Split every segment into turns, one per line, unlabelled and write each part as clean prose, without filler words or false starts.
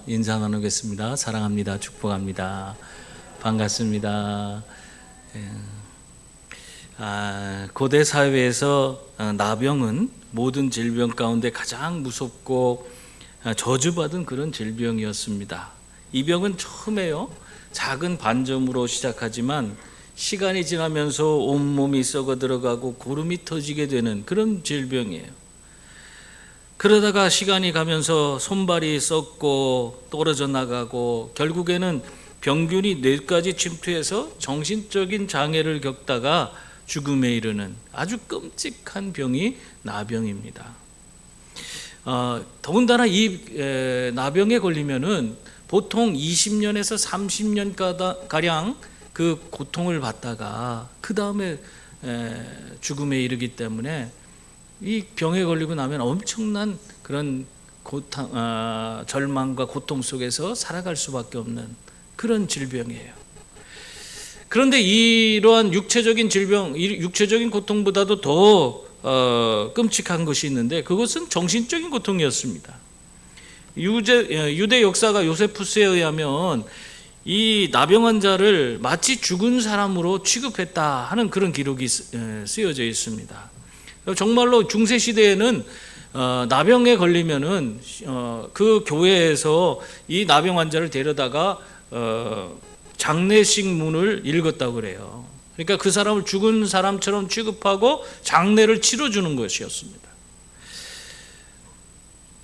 인사 나누겠습니다. 사랑합니다. 축복합니다. 반갑습니다. 고대 사회에서 나병은 모든 질병 가운데 가장 무섭고 저주받은 그런 질병이었습니다. 이 병은 처음에요, 작은 반점으로 시작하지만 시간이 지나면서 온몸이 썩어 들어가고 고름이 터지게 되는 그런 질병이에요. 그러다가 시간이 가면서 손발이 썩고 떨어져 나가고 결국에는 병균이 뇌까지 침투해서 정신적인 장애를 겪다가 죽음에 이르는 아주 끔찍한 병이 나병입니다. 더군다나 이 나병에 걸리면은 보통 20년에서 30년 가량 그 고통을 받다가 그 다음에 죽음에 이르기 때문에 이 병에 걸리고 나면 엄청난 그런 절망과 고통 속에서 살아갈 수밖에 없는 그런 질병이에요. 그런데 이러한 육체적인 질병, 육체적인 고통보다도 더 끔찍한 것이 있는데 그것은 정신적인 고통이었습니다. 유대 역사가 요세푸스에 의하면 이 나병 환자를 마치 죽은 사람으로 취급했다 하는 그런 기록이 쓰여져 있습니다. 정말로 중세 시대에는 나병에 걸리면은 그 교회에서 이 나병 환자를 데려다가 장례식 문을 읽었다고 그래요. 그러니까 그 사람을 죽은 사람처럼 취급하고 장례를 치러주는 것이었습니다.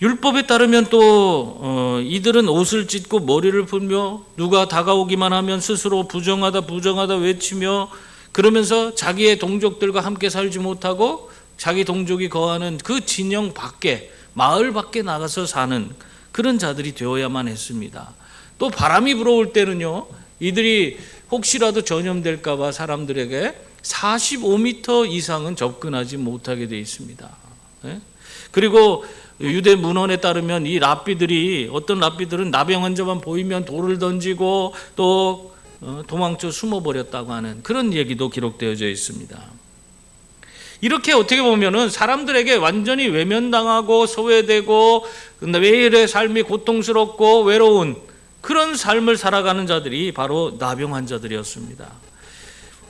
율법에 따르면 또 이들은 옷을 찢고 머리를 풀며 누가 다가오기만 하면 스스로 부정하다 외치며 그러면서 자기의 동족들과 함께 살지 못하고 자기 동족이 거하는 그 진영 밖에, 마을 밖에 나가서 사는 그런 자들이 되어야만 했습니다. 또 바람이 불어올 때는요, 이들이 혹시라도 전염될까 봐 사람들에게 45m 이상은 접근하지 못하게 되어 있습니다. 그리고 유대 문헌에 따르면 이 랍비들이, 어떤 랍비들은 나병 환자만 보이면 돌을 던지고 또 도망쳐 숨어버렸다고 하는 그런 얘기도 기록되어져 있습니다. 이렇게 어떻게 보면은 사람들에게 완전히 외면당하고 소외되고 매일의 삶이 고통스럽고 외로운 그런 삶을 살아가는 자들이 바로 나병 환자들이었습니다.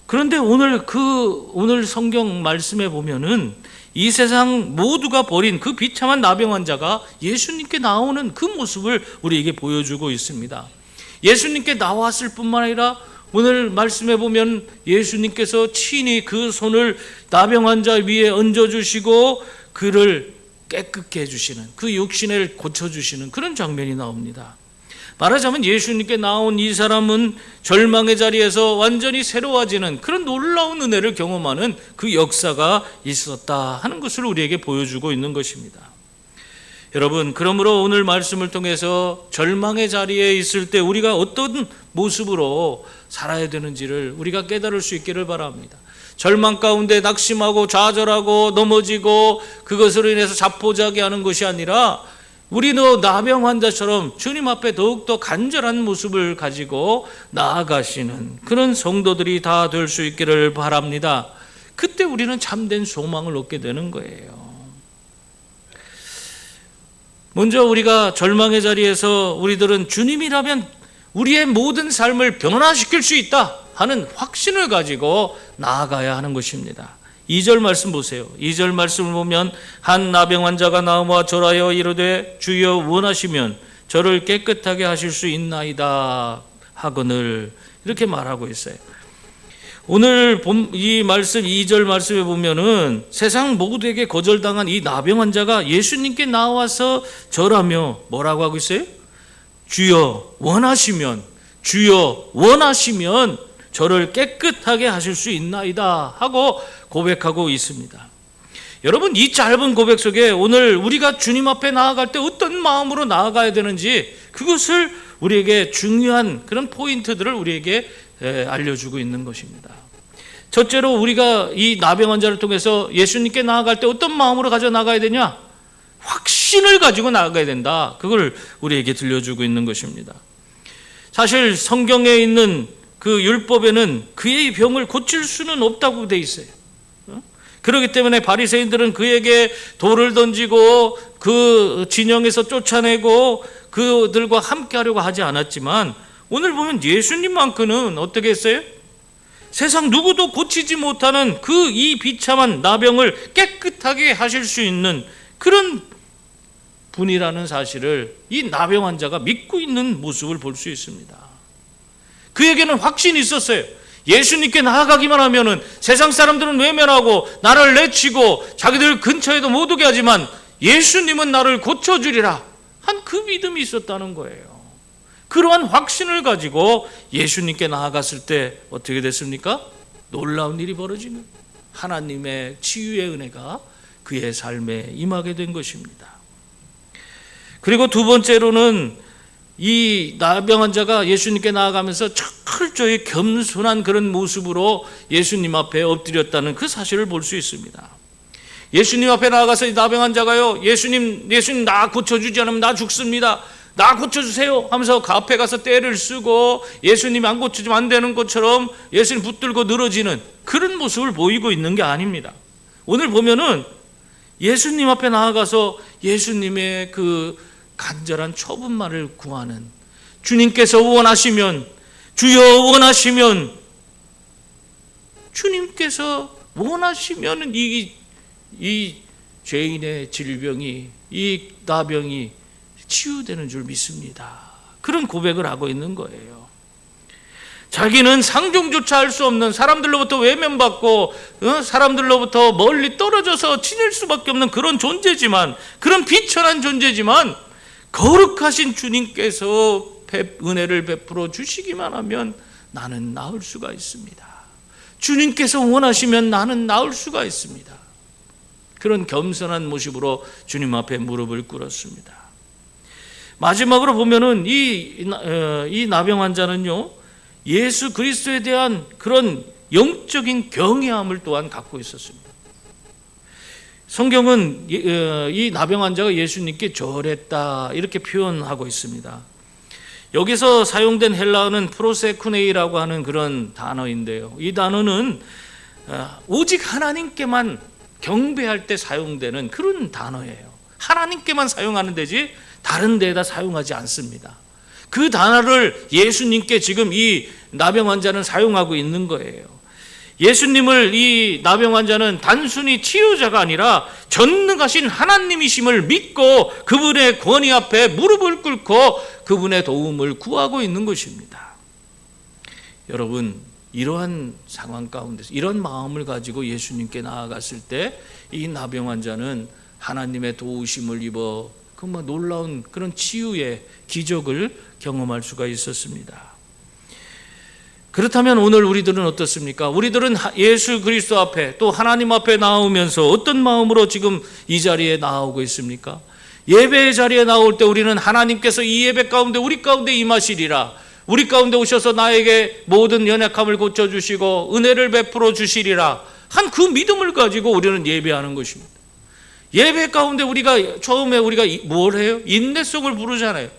그런데 오늘 성경 말씀에 보면은 이 세상 모두가 버린 그 비참한 나병 환자가 예수님께 나오는 그 모습을 우리에게 보여주고 있습니다. 예수님께 나왔을 뿐만 아니라 오늘 말씀해 보면 예수님께서 친히 그 손을 나병 환자 위에 얹어주시고 그를 깨끗게 해주시는, 그 육신을 고쳐주시는 그런 장면이 나옵니다. 말하자면 예수님께 나온 이 사람은 절망의 자리에서 완전히 새로워지는 그런 놀라운 은혜를 경험하는 그 역사가 있었다 하는 것을 우리에게 보여주고 있는 것입니다. 여러분, 그러므로 오늘 말씀을 통해서 절망의 자리에 있을 때 우리가 어떤 모습으로 살아야 되는지를 우리가 깨달을 수 있기를 바랍니다. 절망 가운데 낙심하고 좌절하고 넘어지고 그것으로 인해서 자포자기하는 것이 아니라 우리도 나병 환자처럼 주님 앞에 더욱더 간절한 모습을 가지고 나아가시는 그런 성도들이 다 될 수 있기를 바랍니다. 그때 우리는 참된 소망을 얻게 되는 거예요. 먼저 우리가 절망의 자리에서 우리들은 주님이라면 우리의 모든 삶을 변화시킬 수 있다 하는 확신을 가지고 나아가야 하는 것입니다. 2절 말씀 보세요. 2절 말씀을 보면 한 나병 환자가 나와 절하여 이르되 주여 원하시면 저를 깨끗하게 하실 수 있나이다 하거늘, 이렇게 말하고 있어요. 오늘 이 말씀 2절 말씀에 보면은 세상 모두에게 거절당한 이 나병 환자가 예수님께 나와서 절하며 뭐라고 하고 있어요? 주여 원하시면 저를 깨끗하게 하실 수 있나이다 하고 고백하고 있습니다. 여러분, 이 짧은 고백 속에 오늘 우리가 주님 앞에 나아갈 때 어떤 마음으로 나아가야 되는지 그것을 우리에게 중요한 그런 포인트들을 우리에게 알려주고 있는 것입니다. 첫째로 우리가 이 나병 환자를 통해서 예수님께 나아갈 때 어떤 마음으로 가져 나가야 되냐? 확신을 가지고 나아가야 된다. 그걸 우리에게 들려주고 있는 것입니다. 사실 성경에 있는 그 율법에는 그의 병을 고칠 수는 없다고 돼 있어요. 그렇기 때문에 바리새인들은 그에게 돌을 던지고 그 진영에서 쫓아내고 그들과 함께 하려고 하지 않았지만 오늘 보면 예수님만큼은 어떻게 했어요? 세상 누구도 고치지 못하는 그 이 비참한 나병을 깨끗하게 하실 수 있는 그런 분이라는 사실을 이 나병 환자가 믿고 있는 모습을 볼 수 있습니다. 그에게는 확신이 있었어요. 예수님께 나아가기만 하면은 세상 사람들은 외면하고 나를 내치고 자기들 근처에도 못 오게 하지만 예수님은 나를 고쳐주리라 한 그 믿음이 있었다는 거예요. 그러한 확신을 가지고 예수님께 나아갔을 때 어떻게 됐습니까? 놀라운 일이 벌어지는 하나님의 치유의 은혜가 그의 삶에 임하게 된 것입니다. 그리고 두 번째로는 이 나병 환자가 예수님께 나아가면서 철저히 겸손한 그런 모습으로 예수님 앞에 엎드렸다는 그 사실을 볼 수 있습니다. 예수님 앞에 나아가서 이 나병 환자가요, 예수님 나 고쳐주지 않으면 나 죽습니다. 나 고쳐주세요 하면서 그 앞에 가서 떼를 쓰고 예수님이 안 고쳐주면 안 되는 것처럼 예수님 붙들고 늘어지는 그런 모습을 보이고 있는 게 아닙니다. 오늘 보면은 예수님 앞에 나아가서 예수님의 그 간절한 초분말을 구하는, 주님께서 원하시면, 주여 원하시면, 주님께서 원하시면 이 죄인의 질병이, 이 나병이 치유되는 줄 믿습니다. 그런 고백을 하고 있는 거예요. 자기는 상종조차 할 수 없는, 사람들로부터 외면받고 사람들로부터 멀리 떨어져서 지낼 수밖에 없는 그런 존재지만, 그런 비천한 존재지만 거룩하신 주님께서 은혜를 베풀어 주시기만 하면 나는 나을 수가 있습니다. 주님께서 원하시면 나는 나을 수가 있습니다. 그런 겸손한 모습으로 주님 앞에 무릎을 꿇었습니다. 마지막으로 보면은 이 나병 환자는요, 예수 그리스도에 대한 그런 영적인 경외함을 또한 갖고 있었습니다. 성경은 이 나병 환자가 예수님께 절했다 이렇게 표현하고 있습니다. 여기서 사용된 헬라어는 프로세쿠네이라고 하는 그런 단어인데요, 이 단어는 오직 하나님께만 경배할 때 사용되는 그런 단어예요. 하나님께만 사용하는 데지 다른 데에다 사용하지 않습니다. 그 단어를 예수님께 지금 이 나병 환자는 사용하고 있는 거예요. 예수님을 이 나병 환자는 단순히 치유자가 아니라 전능하신 하나님이심을 믿고 그분의 권위 앞에 무릎을 꿇고 그분의 도움을 구하고 있는 것입니다. 여러분, 이러한 상황 가운데서 이런 마음을 가지고 예수님께 나아갔을 때 이 나병 환자는 하나님의 도우심을 입어 정말 놀라운 그런 치유의 기적을 경험할 수가 있었습니다. 그렇다면 오늘 우리들은 어떻습니까? 우리들은 예수 그리스도 앞에 또 하나님 앞에 나오면서 어떤 마음으로 지금 이 자리에 나오고 있습니까? 예배의 자리에 나올 때 우리는 하나님께서 이 예배 가운데 우리 가운데 임하시리라, 우리 가운데 오셔서 나에게 모든 연약함을 고쳐주시고 은혜를 베풀어 주시리라 한 그 믿음을 가지고 우리는 예배하는 것입니다. 예배 가운데 처음에 우리가 뭘 해요? 인내송을 부르잖아요.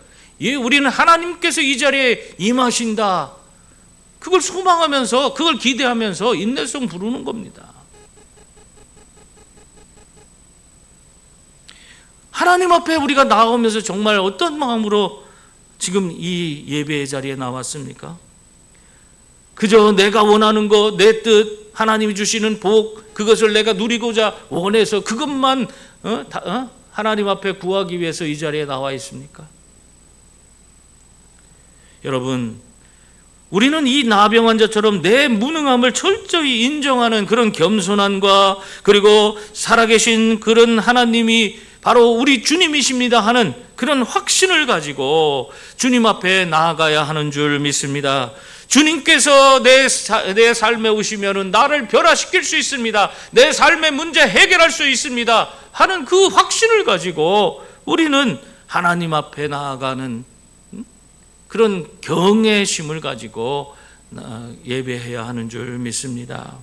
우리는 하나님께서 이 자리에 임하신다, 그걸 소망하면서, 그걸 기대하면서 인내송 부르는 겁니다. 하나님 앞에 우리가 나오면서 정말 어떤 마음으로 지금 이 예배의 자리에 나왔습니까? 그저 내가 원하는 것, 내 뜻, 하나님이 주시는 복, 그것을 내가 누리고자 원해서 그것만 하나님 앞에 구하기 위해서 이 자리에 나와 있습니까? 여러분, 우리는 이 나병 환자처럼 내 무능함을 철저히 인정하는 그런 겸손함과, 그리고 살아계신 그런 하나님이 바로 우리 주님이십니다 하는 그런 확신을 가지고 주님 앞에 나아가야 하는 줄 믿습니다. 주님께서 내 삶에 오시면 나를 변화시킬 수 있습니다, 내 삶의 문제 해결할 수 있습니다 하는 그 확신을 가지고 우리는 하나님 앞에 나아가는 그런 경외심을 가지고 예배해야 하는 줄 믿습니다.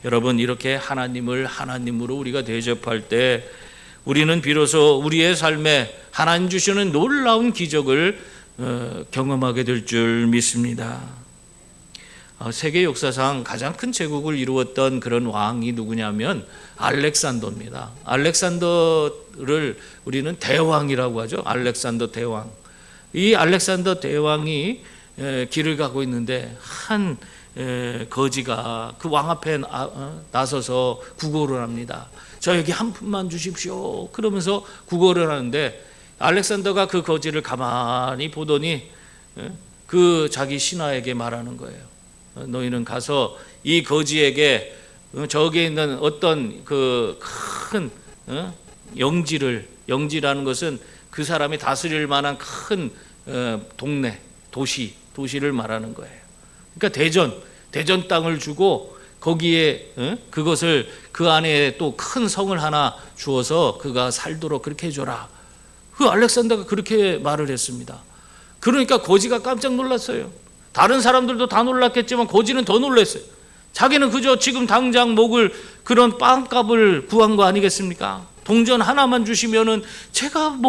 여러분, 이렇게 하나님을 하나님으로 우리가 대접할 때 우리는 비로소 우리의 삶에 하나님 주시는 놀라운 기적을 경험하게 될 줄 믿습니다. 세계 역사상 가장 큰 제국을 이루었던 그런 왕이 누구냐면 알렉산더입니다. 알렉산더를 우리는 대왕이라고 하죠. 알렉산더 대왕. 이 알렉산더 대왕이 길을 가고 있는데 한 거지가 그 왕 앞에 나서서 구걸을 합니다. 저에게 한 푼만 주십시오. 그러면서 구걸을 하는데 알렉산더가 그 거지를 가만히 보더니 그 자기 신하에게 말하는 거예요. 너희는 가서 이 거지에게 저기에 있는 어떤 그 큰 영지라는 것은 그 사람이 다스릴 만한 큰 동네, 도시를 말하는 거예요. 그러니까 대전 땅을 주고 거기에 그것을 그 안에 또 큰 성을 하나 주어서 그가 살도록 그렇게 해줘라. 그 알렉산더가 그렇게 말을 했습니다. 그러니까 거지가 깜짝 놀랐어요. 다른 사람들도 다 놀랐겠지만 거지는 더 놀랐어요. 자기는 그저 지금 당장 먹을 그런 빵값을 구한 거 아니겠습니까? 동전 하나만 주시면은 제가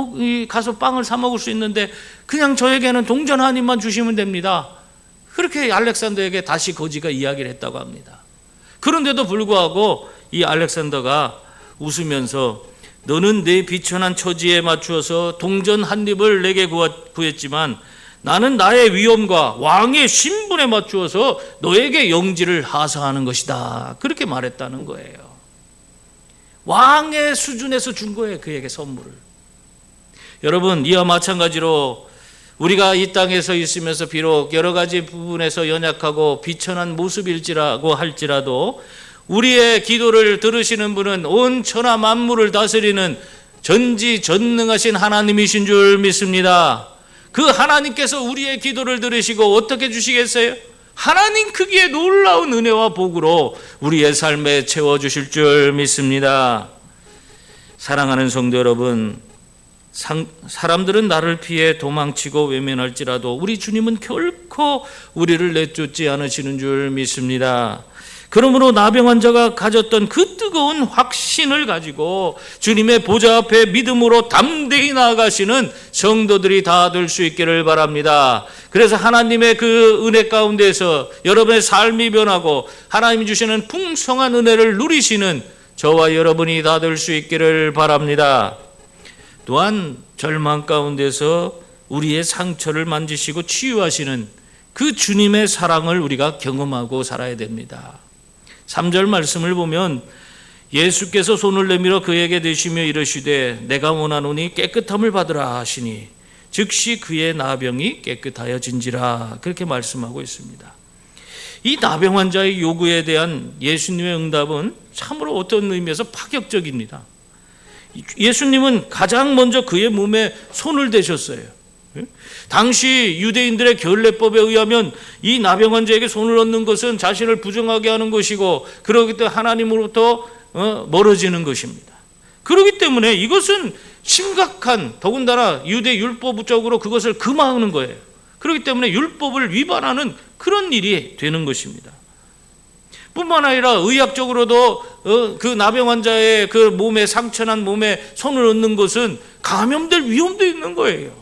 가서 빵을 사 먹을 수 있는데 그냥 저에게는 동전 한 입만 주시면 됩니다. 그렇게 알렉산더에게 다시 거지가 이야기를 했다고 합니다. 그런데도 불구하고 이 알렉산더가 웃으면서 너는 내 비천한 처지에 맞추어서 동전 한 입을 내게 구했지만 나는 나의 위엄과 왕의 신분에 맞추어서 너에게 영지를 하사하는 것이다. 그렇게 말했다는 거예요. 왕의 수준에서 준 거예요. 그에게 선물을. 여러분, 이와 마찬가지로 우리가 이 땅에서 있으면서 비록 여러 가지 부분에서 연약하고 비천한 모습일지라고 할지라도 우리의 기도를 들으시는 분은 온 천하 만물을 다스리는 전지전능하신 하나님이신 줄 믿습니다. 그 하나님께서 우리의 기도를 들으시고 어떻게 주시겠어요? 하나님 크기의 놀라운 은혜와 복으로 우리의 삶에 채워주실 줄 믿습니다. 사랑하는 성도 여러분, 사람들은 나를 피해 도망치고 외면할지라도 우리 주님은 결코 우리를 내쫓지 않으시는 줄 믿습니다. 그러므로 나병 환자가 가졌던 그 뜨거운 확신을 가지고 주님의 보좌 앞에 믿음으로 담대히 나아가시는 성도들이 다 될 수 있기를 바랍니다. 그래서 하나님의 그 은혜 가운데서 여러분의 삶이 변하고 하나님이 주시는 풍성한 은혜를 누리시는 저와 여러분이 다 될 수 있기를 바랍니다. 또한 절망 가운데서 우리의 상처를 만지시고 치유하시는 그 주님의 사랑을 우리가 경험하고 살아야 됩니다. 3절 말씀을 보면 예수께서 손을 내밀어 그에게 대시며 이르시되 내가 원하노니 깨끗함을 받으라 하시니 즉시 그의 나병이 깨끗하여진지라 그렇게 말씀하고 있습니다. 이 나병 환자의 요구에 대한 예수님의 응답은 참으로 어떤 의미에서 파격적입니다. 예수님은 가장 먼저 그의 몸에 손을 대셨어요. 당시 유대인들의 결례법에 의하면 이 나병 환자에게 손을 얹는 것은 자신을 부정하게 하는 것이고 그러기 때문에 하나님으로부터 멀어지는 것입니다. 그렇기 때문에 이것은 심각한, 더군다나 유대 율법적으로 그것을 금하는 거예요. 그렇기 때문에 율법을 위반하는 그런 일이 되는 것입니다. 뿐만 아니라 의학적으로도 그 나병 환자의 그 몸에 상처난 몸에 손을 얹는 것은 감염될 위험도 있는 거예요.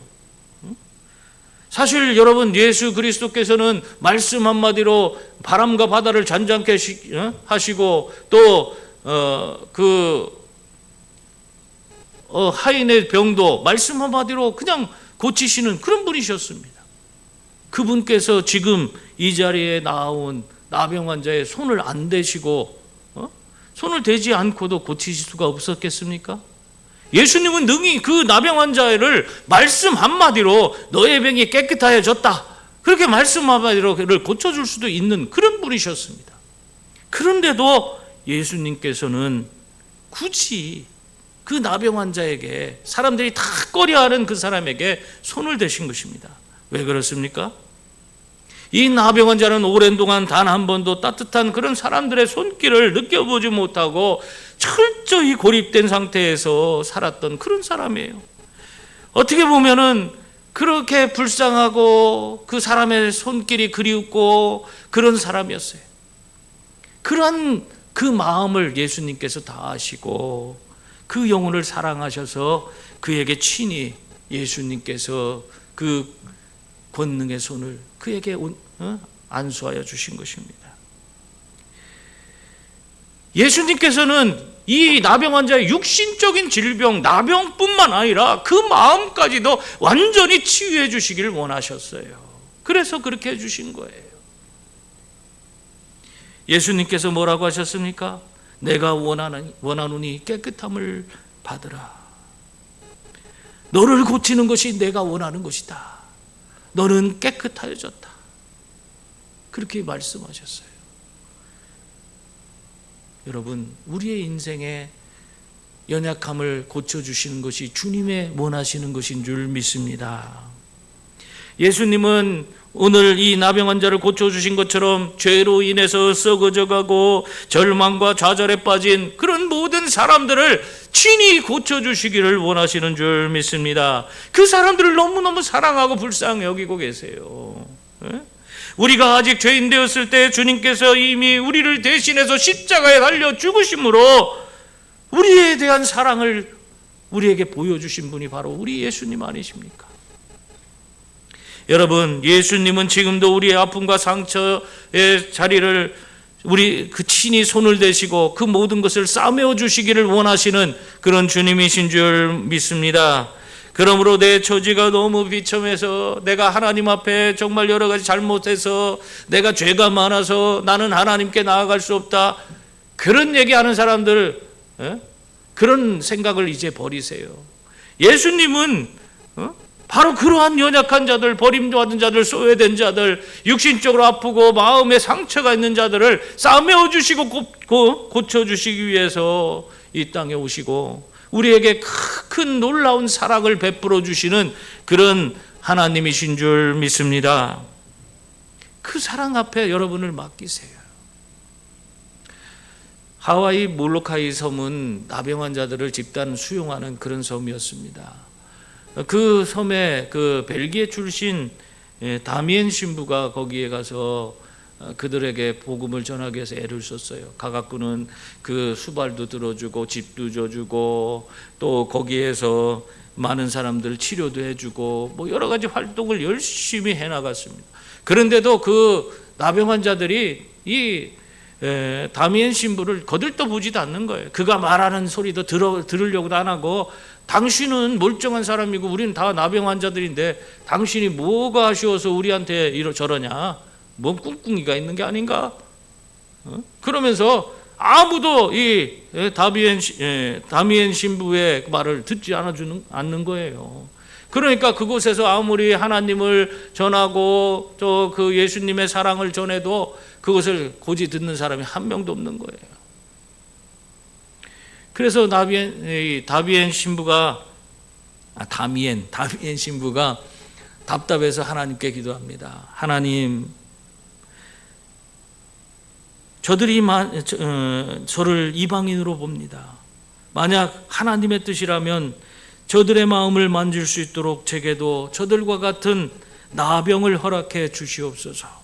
사실 여러분, 예수 그리스도께서는 말씀 한마디로 바람과 바다를 잔잔케 하시고 또 하인의 병도 말씀 한마디로 그냥 고치시는 그런 분이셨습니다. 그분께서 지금 이 자리에 나온 나병 환자의 손을 안 대시고 손을 대지 않고도 고치실 수가 없었겠습니까? 예수님은 능히 그 나병 환자를 말씀 한마디로 너의 병이 깨끗하여졌다, 그렇게 말씀 한마디로 그를 고쳐줄 수도 있는 그런 분이셨습니다. 그런데도 예수님께서는 굳이 그 나병 환자에게, 사람들이 다 꺼려하는 그 사람에게 손을 대신 것입니다. 왜 그렇습니까? 이 나병 환자는 오랜 동안 단 한 번도 따뜻한 그런 사람들의 손길을 느껴보지 못하고 철저히 고립된 상태에서 살았던 그런 사람이에요. 어떻게 보면은 그렇게 불쌍하고 그 사람의 손길이 그리웠고 그런 사람이었어요. 그런 그 마음을 예수님께서 다 아시고 그 영혼을 사랑하셔서 그에게 친히 예수님께서 그 권능의 손을 그에게 안수하여 주신 것입니다. 예수님께서는 이 나병 환자의 육신적인 질병, 나병뿐만 아니라 그 마음까지도 완전히 치유해 주시기를 원하셨어요. 그래서 그렇게 해주신 거예요. 예수님께서 뭐라고 하셨습니까? 내가 원하노니 깨끗함을 받으라. 너를 고치는 것이 내가 원하는 것이다. 너는 깨끗해졌다. 그렇게 말씀하셨어요. 여러분, 우리의 인생의 연약함을 고쳐주시는 것이 주님의 원하시는 것인 줄 믿습니다. 예수님은 오늘 이 나병 환자를 고쳐주신 것처럼 죄로 인해서 썩어져가고 절망과 좌절에 빠진 그런 모든 사람들을 친히 고쳐주시기를 원하시는 줄 믿습니다. 그 사람들을 너무너무 사랑하고 불쌍히 여기고 계세요. 우리가 아직 죄인 되었을 때 주님께서 이미 우리를 대신해서 십자가에 달려 죽으심으로 우리에 대한 사랑을 우리에게 보여주신 분이 바로 우리 예수님 아니십니까? 여러분, 예수님은 지금도 우리의 아픔과 상처의 자리를 우리 그 친히 손을 대시고 그 모든 것을 싸매어 주시기를 원하시는 그런 주님이신 줄 믿습니다. 그러므로 내 처지가 너무 비참해서 내가 하나님 앞에 정말 여러 가지 잘못해서 내가 죄가 많아서 나는 하나님께 나아갈 수 없다, 그런 얘기하는 사람들, 그런 생각을 이제 버리세요. 예수님은 바로 그러한 연약한 자들, 버림받은 자들, 소외된 자들, 육신적으로 아프고 마음에 상처가 있는 자들을 싸매어 주시고 고쳐주시기 위해서 이 땅에 오시고 우리에게 큰 놀라운 사랑을 베풀어 주시는 그런 하나님이신 줄 믿습니다. 그 사랑 앞에 여러분을 맡기세요. 하와이 몰로카이 섬은 나병 환자들을 집단 수용하는 그런 섬이었습니다. 그 섬에 그 벨기에 출신 다미엔 신부가 거기에 가서 그들에게 복음을 전하기 위해서 애를 썼어요. 가갖고는 그 수발도 들어주고 집도 줘주고 또 거기에서 많은 사람들 치료도 해주고 뭐 여러 가지 활동을 열심히 해나갔습니다. 그런데도 그 나병 환자들이 이 다미엔 신부를 거들떠보지도 않는 거예요. 그가 말하는 소리도 들으려고도 안 하고, 당신은 멀쩡한 사람이고 우리는 다 나병 환자들인데 당신이 뭐가 아쉬워서 우리한테 저러냐, 뭔 꿍꿍이가 있는 게 아닌가? 그러면서 아무도 이 다미엔 신부의 말을 듣지 않는 거예요. 그러니까 그곳에서 아무리 하나님을 전하고 또 그 예수님의 사랑을 전해도 그것을 고지 듣는 사람이 한 명도 없는 거예요. 그래서 다미엔 신부가 답답해서 하나님께 기도합니다. 하나님, 저들이 저를 이방인으로 봅니다. 만약 하나님의 뜻이라면 저들의 마음을 만질 수 있도록 제게도 저들과 같은 나병을 허락해 주시옵소서.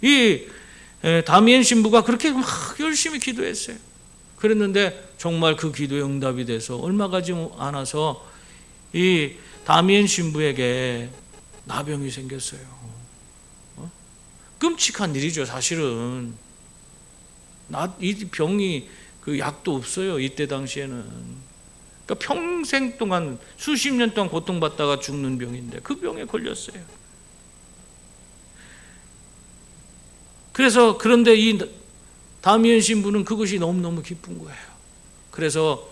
이 다미엔 신부가 그렇게 막 열심히 기도했어요. 그랬는데 정말 그 기도에 응답이 돼서 얼마 가지 않아서 이 다미엔 신부에게 나병이 생겼어요. 끔찍한 일이죠, 사실은. 이 병이 그 약도 없어요, 이때 당시에는. 그러니까 평생 동안 수십 년 동안 고통받다가 죽는 병인데 그 병에 걸렸어요. 그런데 이 다미엔 신부는 그것이 너무너무 기쁜 거예요. 그래서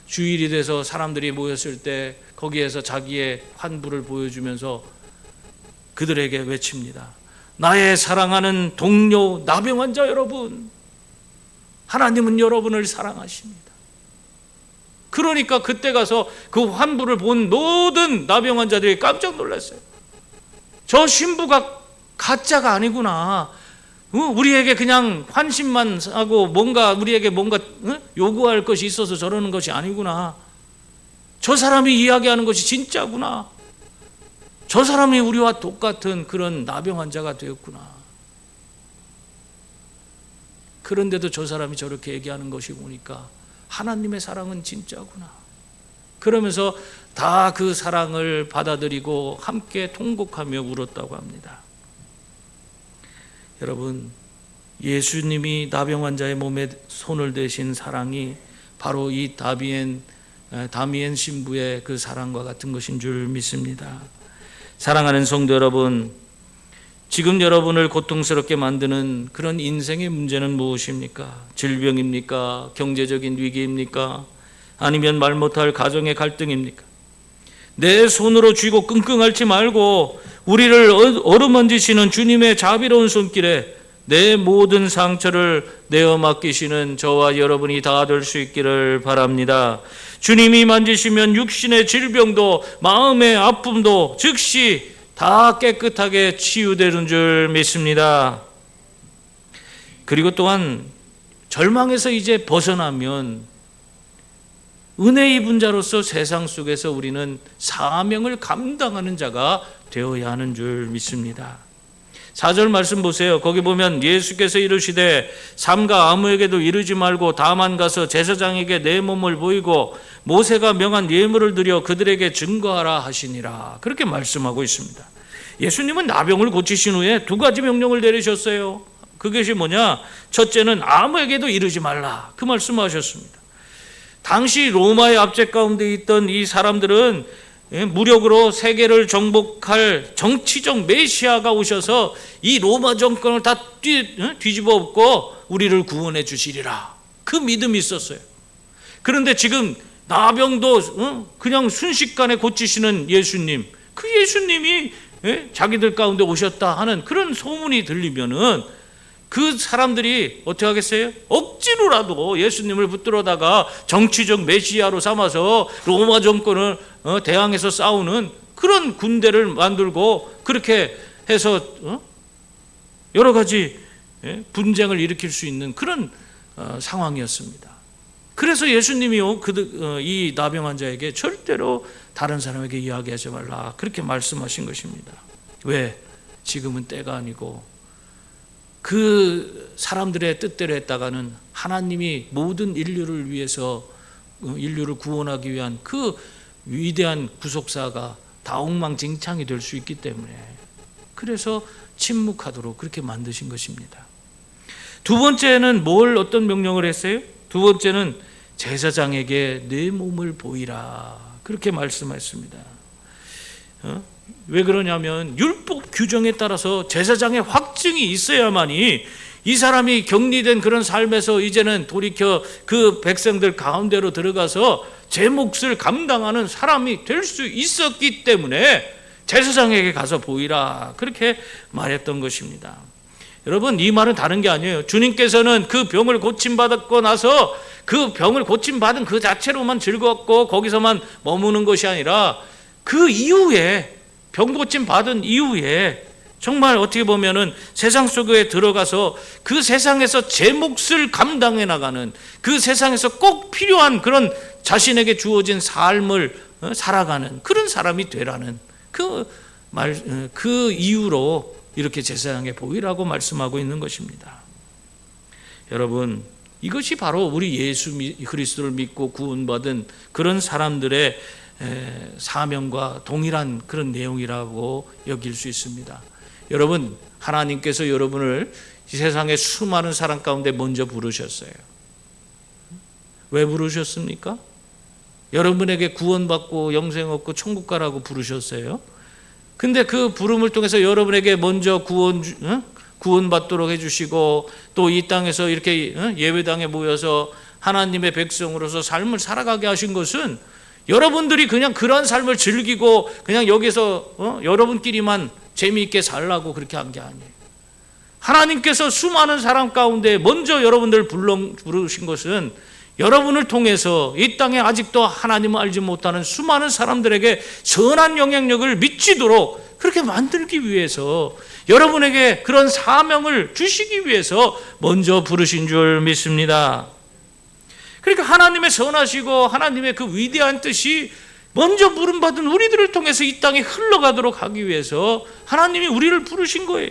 주일이 돼서 사람들이 모였을 때 거기에서 자기의 환부를 보여주면서 그들에게 외칩니다. 나의 사랑하는 동료 나병 환자 여러분, 하나님은 여러분을 사랑하십니다. 그러니까 그때 가서 그 환부를 본 모든 나병 환자들이 깜짝 놀랐어요. 저 신부가 가짜가 아니구나. 우리에게 그냥 환심만 하고 우리에게 뭔가 요구할 것이 있어서 저러는 것이 아니구나. 저 사람이 이야기하는 것이 진짜구나. 저 사람이 우리와 똑같은 그런 나병 환자가 되었구나. 그런데도 저 사람이 저렇게 얘기하는 것이 보니까 하나님의 사랑은 진짜구나. 그러면서 다 그 사랑을 받아들이고 함께 통곡하며 울었다고 합니다. 여러분, 예수님이 나병 환자의 몸에 손을 대신 사랑이 바로 이 다미엔 신부의 그 사랑과 같은 것인 줄 믿습니다. 사랑하는 성도 여러분, 지금 여러분을 고통스럽게 만드는 그런 인생의 문제는 무엇입니까? 질병입니까? 경제적인 위기입니까? 아니면 말 못할 가정의 갈등입니까? 내 손으로 쥐고 끙끙 앓지 말고 우리를 어루만지시는 주님의 자비로운 손길에 내 모든 상처를 내어 맡기시는 저와 여러분이 다 될 수 있기를 바랍니다. 주님이 만지시면 육신의 질병도 마음의 아픔도 즉시 다 깨끗하게 치유되는 줄 믿습니다. 그리고 또한 절망에서 이제 벗어나면 은혜 입은 자로서 세상 속에서 우리는 사명을 감당하는 자가 되어야 하는 줄 믿습니다. 4절 말씀 보세요. 거기 보면 예수께서 이르시되 삼가 아무에게도 이르지 말고 다만 가서 제사장에게 내 몸을 보이고 모세가 명한 예물을 드려 그들에게 증거하라 하시니라. 그렇게 말씀하고 있습니다. 예수님은 나병을 고치신 후에 두 가지 명령을 내리셨어요. 그것이 뭐냐? 첫째는 아무에게도 이르지 말라. 그 말씀하셨습니다. 당시 로마의 압제 가운데 있던 이 사람들은 무력으로 세계를 정복할 정치적 메시아가 오셔서 이 로마 정권을 다 뒤집어 엎고 우리를 구원해 주시리라. 그 믿음이 있었어요. 그런데 지금 나병도 그냥 순식간에 고치시는 예수님, 그 예수님이 자기들 가운데 오셨다 하는 그런 소문이 들리면은 그 사람들이 어떻게 하겠어요? 억지로라도 예수님을 붙들어다가 정치적 메시아로 삼아서 로마 정권을 대항해서 싸우는 그런 군대를 만들고 그렇게 해서 여러 가지 분쟁을 일으킬 수 있는 그런 상황이었습니다. 그래서 예수님이 이 나병 환자에게 절대로 다른 사람에게 이야기하지 말라 그렇게 말씀하신 것입니다. 왜? 지금은 때가 아니고 그 사람들의 뜻대로 했다가는 하나님이 모든 인류를 위해서 인류를 구원하기 위한 그 위대한 구속사가 다 엉망진창이 될 수 있기 때문에 그래서 침묵하도록 그렇게 만드신 것입니다. 두 번째는 어떤 명령을 했어요? 두 번째는 제사장에게 내 몸을 보이라 그렇게 말씀했습니다. 왜 그러냐면 율법 규정에 따라서 제사장의 확증이 있어야만이 이 사람이 격리된 그런 삶에서 이제는 돌이켜 그 백성들 가운데로 들어가서 제 몫을 감당하는 사람이 될 수 있었기 때문에 제사장에게 가서 보이라 그렇게 말했던 것입니다. 여러분, 이 말은 다른 게 아니에요. 주님께서는 그 병을 고침받았고 나서 그 병을 고침받은 그 자체로만 즐겁고 거기서만 머무는 것이 아니라 그 이후에 병 고침 받은 이후에 정말 어떻게 보면은 세상 속에 들어가서 그 세상에서 제 몫을 감당해 나가는 그 세상에서 꼭 필요한 그런 자신에게 주어진 삶을 살아가는 그런 사람이 되라는 그 이유로 이렇게 제사장에 보이라고 말씀하고 있는 것입니다. 여러분, 이것이 바로 우리 예수 그리스도를 믿고 구원받은 그런 사람들의 사명과 동일한 그런 내용이라고 여길 수 있습니다. 여러분, 하나님께서 여러분을 이 세상의 수많은 사람 가운데 먼저 부르셨어요. 왜 부르셨습니까? 여러분에게 구원받고 영생 얻고 천국 가라고 부르셨어요. 근데 그 부름을 통해서 여러분에게 먼저 구원받도록 해주시고 또 이 땅에서 이렇게 예배당에 모여서 하나님의 백성으로서 삶을 살아가게 하신 것은 여러분들이 그냥 그런 삶을 즐기고 그냥 여기서 여러분끼리만 재미있게 살라고 그렇게 한 게 아니에요. 하나님께서 수많은 사람 가운데 먼저 여러분들 부르신 것은 여러분을 통해서 이 땅에 아직도 하나님을 알지 못하는 수많은 사람들에게 선한 영향력을 미치도록 그렇게 만들기 위해서 여러분에게 그런 사명을 주시기 위해서 먼저 부르신 줄 믿습니다. 그러니까 하나님의 선하시고 하나님의 그 위대한 뜻이 먼저 부름받은 우리들을 통해서 이 땅에 흘러가도록 하기 위해서 하나님이 우리를 부르신 거예요.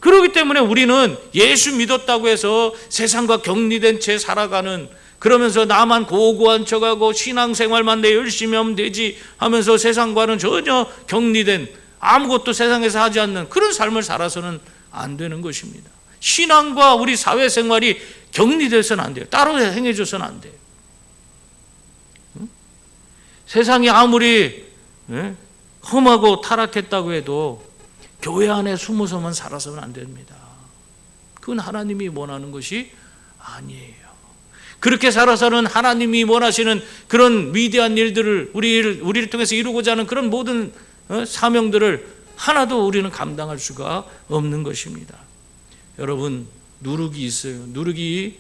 그렇기 때문에 우리는 예수 믿었다고 해서 세상과 격리된 채 살아가는, 그러면서 나만 고고한 척하고 신앙생활만 내 열심히 하면 되지 하면서 세상과는 전혀 격리된 아무것도 세상에서 하지 않는 그런 삶을 살아서는 안 되는 것입니다. 신앙과 우리 사회생활이 격리돼서는 안 돼요. 따로 행해져서는 안 돼요. 세상이 아무리 험하고 타락했다고 해도 교회 안에 숨어서만 살아서는 안 됩니다. 그건 하나님이 원하는 것이 아니에요. 그렇게 살아서는 하나님이 원하시는 그런 위대한 일들을 우리를 통해서 이루고자 하는 그런 모든 사명들을 하나도 우리는 감당할 수가 없는 것입니다. 여러분, 누룩이 있어요. 누룩이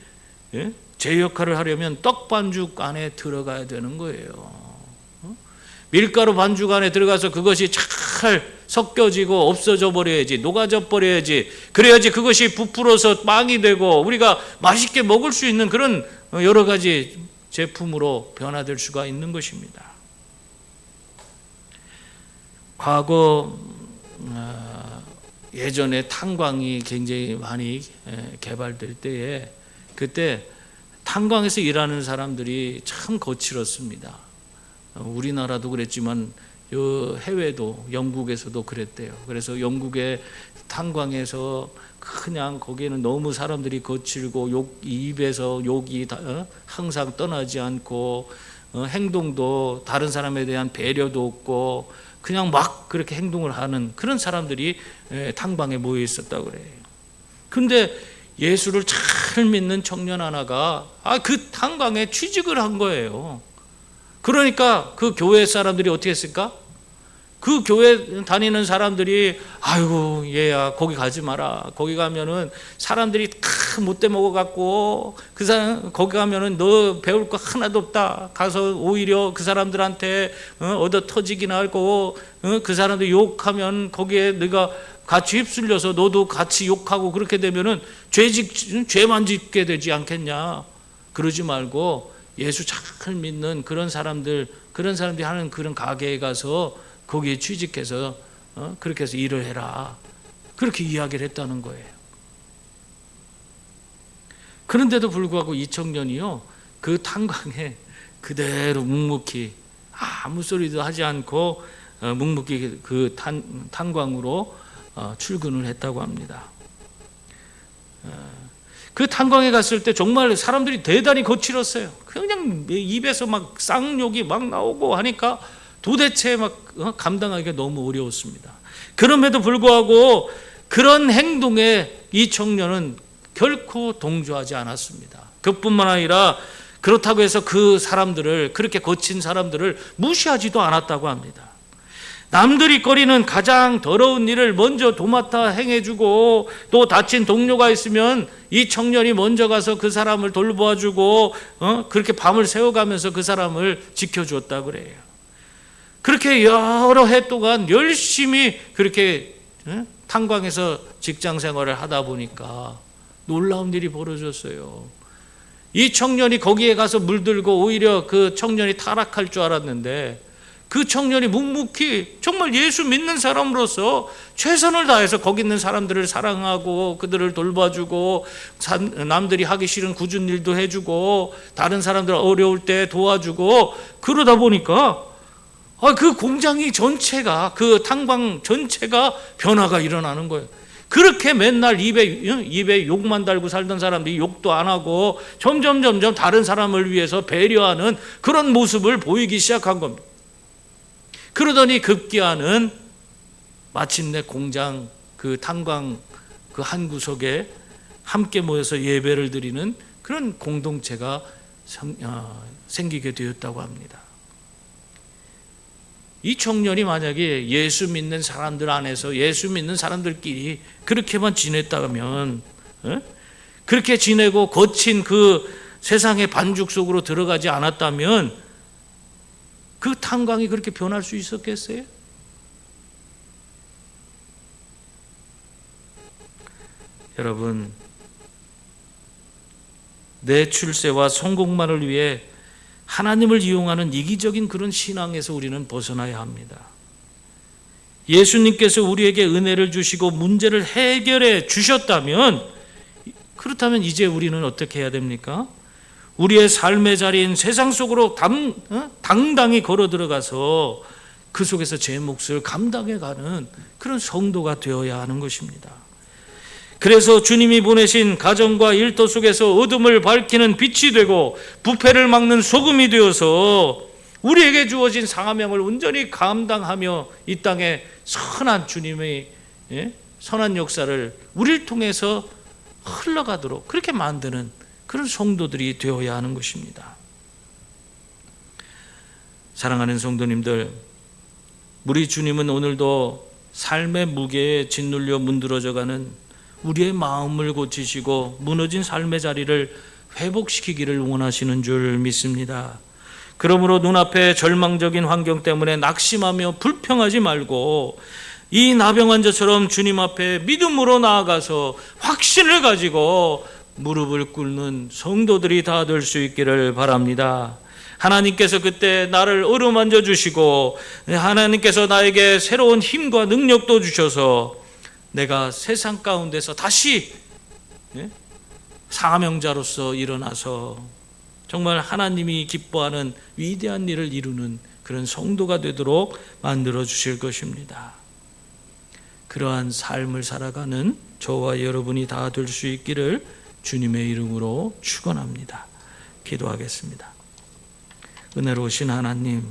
제 역할을 하려면 떡 반죽 안에 들어가야 되는 거예요. 밀가루 반죽 안에 들어가서 그것이 잘 섞여지고 없어져 버려야지, 녹아져 버려야지, 그래야지 그것이 부풀어서 빵이 되고 우리가 맛있게 먹을 수 있는 그런 여러 가지 제품으로 변화될 수가 있는 것입니다. 과거 예전에 탄광이 굉장히 많이 개발될 때에 그때 탄광에서 일하는 사람들이 참 거칠었습니다. 우리나라도 그랬지만 해외도 영국에서도 그랬대요. 그래서 영국의 탄광에서 그냥 거기에는 너무 사람들이 거칠고 입에서 욕이 항상 떠나지 않고 행동도 다른 사람에 대한 배려도 없고 그냥 막 그렇게 행동을 하는 그런 사람들이 탄광에 모여 있었다고 그래요. 근데 예수를 잘 믿는 청년 하나가 그 탄광에 취직을 한 거예요. 그러니까 그 교회 사람들이 어떻게 했을까? 그 교회 다니는 사람들이 아이고 얘야 거기 가지 마라. 거기 가면은 사람들이 다 못돼 먹어갖고 그 사람 거기 가면은 너 배울 거 하나도 없다. 가서 오히려 그 사람들한테 얻어 터지기나 하고 그 사람들 욕하면 거기에 네가 같이 휩쓸려서 너도 같이 욕하고 그렇게 되면은 죄만 짓게 되지 않겠냐. 그러지 말고 예수 잘 믿는 그런 사람들이 하는 그런 가게에 가서 거기에 취직해서 그렇게 해서 일을 해라. 그렇게 이야기를 했다는 거예요. 그런데도 불구하고 이 청년이요, 그 탄광에 그대로 묵묵히 아무 소리도 하지 않고 묵묵히 그 탄광으로 출근을 했다고 합니다. 그 탄광에 갔을 때 정말 사람들이 대단히 거칠었어요. 그냥 입에서 막 쌍욕이 막 나오고 하니까 도대체 막 감당하기가 너무 어려웠습니다. 그럼에도 불구하고 그런 행동에 이 청년은 결코 동조하지 않았습니다. 그뿐만 아니라 그렇다고 해서 그 사람들을, 그렇게 거친 사람들을 무시하지도 않았다고 합니다. 남들이 거리는 가장 더러운 일을 먼저 도맡아 행해주고, 또 다친 동료가 있으면 이 청년이 먼저 가서 그 사람을 돌보아주고 그렇게 밤을 새워가면서 그 사람을 지켜주었다고 그래요. 그렇게 여러 해 동안 열심히 그렇게 탄광에서 직장 생활을 하다 보니까 놀라운 일이 벌어졌어요. 이 청년이 거기에 가서 물들고 오히려 그 청년이 타락할 줄 알았는데, 그 청년이 묵묵히 정말 예수 믿는 사람으로서 최선을 다해서 거기 있는 사람들을 사랑하고 그들을 돌봐주고 남들이 하기 싫은 굳은 일도 해주고 다른 사람들 어려울 때 도와주고, 그러다 보니까 그 공장이 전체가, 그 탄광 전체가 변화가 일어나는 거예요. 그렇게 맨날 입에 욕만 달고 살던 사람들이 욕도 안 하고 점점 다른 사람을 위해서 배려하는 그런 모습을 보이기 시작한 겁니다. 그러더니 급기야는 마침내 공장 그 탄광 그 한 구석에 함께 모여서 예배를 드리는 그런 공동체가 생기게 되었다고 합니다. 이 청년이 만약에 예수 믿는 사람들 안에서 예수 믿는 사람들끼리 그렇게만 지냈다면, 그렇게 지내고 거친 그 세상의 반죽 속으로 들어가지 않았다면 그 탄광이 그렇게 변할 수 있었겠어요? 여러분, 내 출세와 성공만을 위해 하나님을 이용하는 이기적인 그런 신앙에서 우리는 벗어나야 합니다. 예수님께서 우리에게 은혜를 주시고 문제를 해결해 주셨다면, 그렇다면 이제 우리는 어떻게 해야 됩니까? 우리의 삶의 자리인 세상 속으로 당당히 걸어 들어가서 그 속에서 제 몫을 감당해가는 그런 성도가 되어야 하는 것입니다. 그래서 주님이 보내신 가정과 일터 속에서 어둠을 밝히는 빛이 되고 부패를 막는 소금이 되어서 우리에게 주어진 사명을 온전히 감당하며 이 땅에 선한 주님의 선한 역사를 우리를 통해서 흘러가도록 그렇게 만드는 그런 성도들이 되어야 하는 것입니다. 사랑하는 성도님들, 우리 주님은 오늘도 삶의 무게에 짓눌려 문드러져가는 우리의 마음을 고치시고 무너진 삶의 자리를 회복시키기를 원하시는 줄 믿습니다. 그러므로 눈앞에 절망적인 환경 때문에 낙심하며 불평하지 말고 이 나병 환자처럼 주님 앞에 믿음으로 나아가서 확신을 가지고 무릎을 꿇는 성도들이 다 될 수 있기를 바랍니다. 하나님께서 그때 나를 어루만져 주시고 하나님께서 나에게 새로운 힘과 능력도 주셔서 내가 세상 가운데서 다시 사명자로서 일어나서 정말 하나님이 기뻐하는 위대한 일을 이루는 그런 성도가 되도록 만들어 주실 것입니다. 그러한 삶을 살아가는 저와 여러분이 다 될 수 있기를 주님의 이름으로 축원합니다. 기도하겠습니다. 은혜로우신 하나님,